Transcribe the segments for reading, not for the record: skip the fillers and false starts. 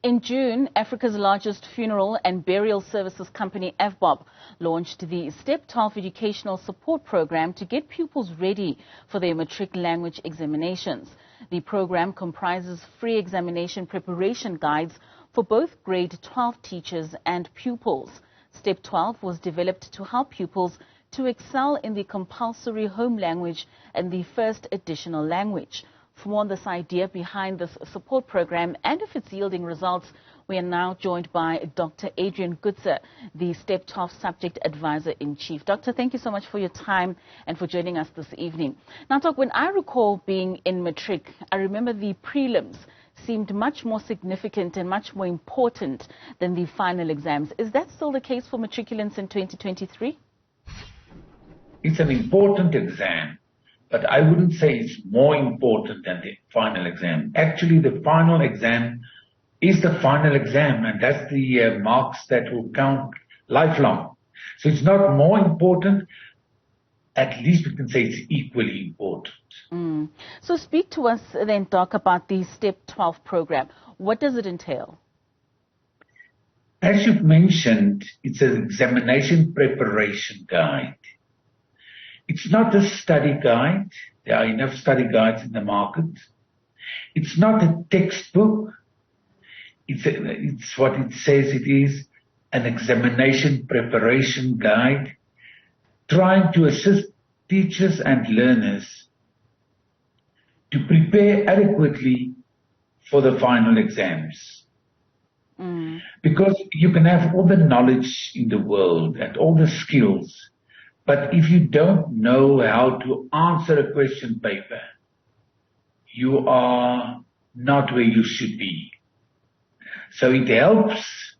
In June, Africa's largest funeral and burial services company, AVBOB, launched the Step 12 educational support program to get pupils ready for their matric language examinations. The program comprises free examination preparation guides for both grade 12 teachers and pupils. Step 12 was developed to help pupils to excel in the compulsory home language and the first additional language. For more on this idea behind this support program and if it's yielding results, we are now joined by Dr Adriaan Coetser, the Step 12 Subject Advisor-in-Chief. Doctor, thank you so much for your time and for joining us this evening. Now, Doc, when I recall being in matric, I remember the prelims seemed much more significant and much more important than the final exams. Is that still the case for matriculants in 2023? It's an important exam, but I wouldn't say it's more important than the final exam. Actually, the final exam is the final exam, and that's the marks that will count lifelong. So it's not more important. At least we can say it's equally important. So speak to us then, Doc, about the Step 12 program. What does it entail? As you've mentioned, it's an examination preparation guide. It's not a study guide. There are enough study guides in the market. It's not a textbook. It's what it says it is, an examination preparation guide, trying to assist teachers and learners to prepare adequately for the final exams. Because you can have all the knowledge in the world and all the skills, but if you don't know how to answer a question paper, you are not where you should be. So it helps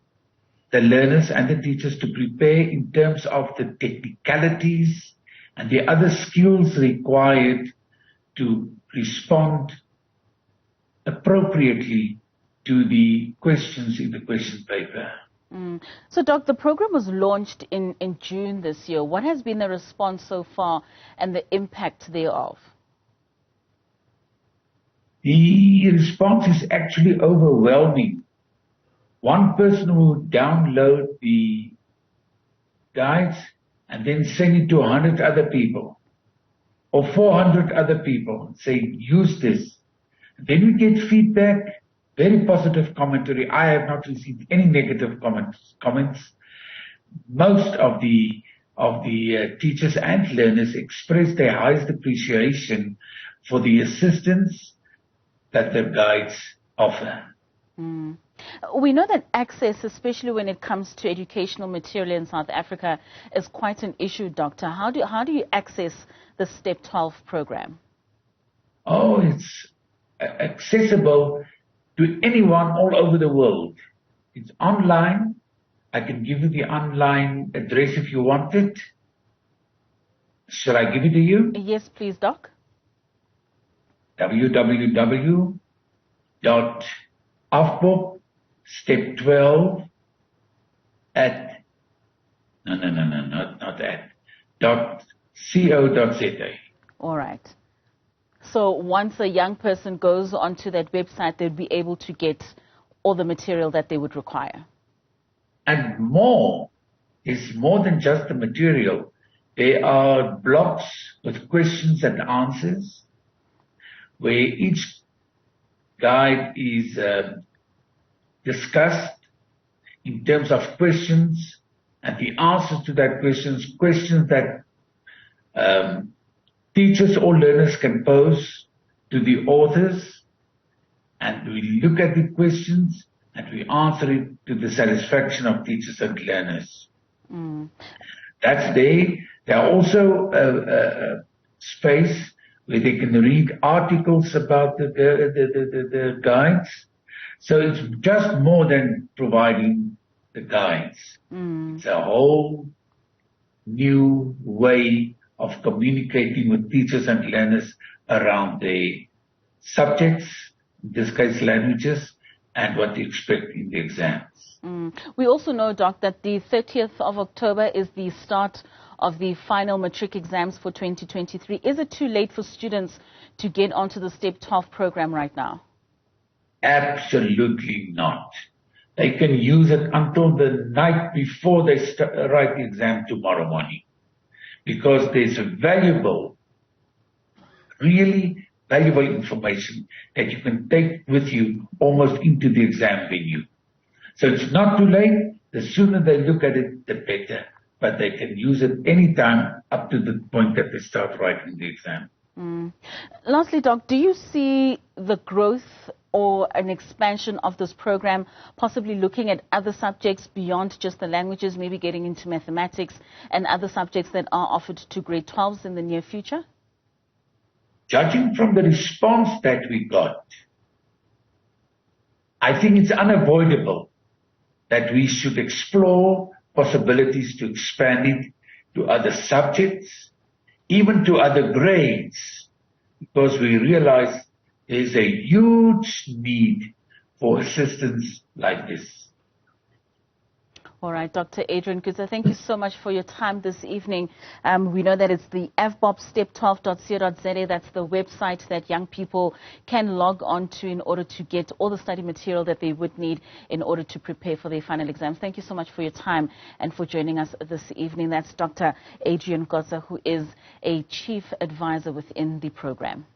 the learners and the teachers to prepare in terms of the technicalities and the other skills required to respond appropriately to the questions in the question paper. So, Doc, the program was launched in June this year. What has been the response so far and the impact thereof? The response is actually overwhelming. One person will download the guides and then send it to 100 other people or 400 other people and say, use this. Then we get feedback. Very positive commentary. I have not received any negative comments. Most of the teachers and learners express their highest appreciation for the assistance that the guides offer. We know that access, especially when it comes to educational material in South Africa, is quite an issue, Doctor. How do you access the Step 12 program? Oh, it's accessible to anyone all over the world. It's online. I can give you the online address if you want it. Shall I give it to you? Yes, please, Doc. www.avbob step 12 at .co.za. All right. So once a young person goes onto that website, they'll be able to get all the material that they would require. And more. It's more than just the material. There are blocks with questions and answers where each guide is discussed in terms of questions and the answers to that questions that teachers or learners can pose to the authors, and we look at the questions and we answer it to the satisfaction of teachers and learners. That's there. There are also a space where they can read articles about the guides. So it's just more than providing the guides. It's a whole new way of communicating with teachers and learners around their subjects, in this case languages, and what to expect in the exams. We also know, Doc, that the 30th of October is the start of the final matric exams for 2023. Is it too late for students to get onto the Step 12 program right now? Absolutely not. They can use it until the night before they write the exam tomorrow morning, because there's really valuable information that you can take with you almost into the exam venue. So it's not too late. The sooner they look at it, the better. But they can use it anytime up to the point that they start writing the exam. Lastly, Doc, do you see the growth or an expansion of this program, possibly looking at other subjects beyond just the languages, maybe getting into mathematics and other subjects that are offered to grade 12s in the near future? Judging from the response that we got, I think it's unavoidable that we should explore possibilities to expand it to other subjects, even to other grades, because we realize there's a huge need for assistance like this. All right, Dr. Adriaan Coetser, thank you so much for your time this evening. We know that it's the AVBOB step12.co.za. That's the website that young people can log on to in order to get all the study material that they would need in order to prepare for their final exams. Thank you so much for your time and for joining us this evening. That's Dr. Adriaan Coetser, who is a chief advisor within the program.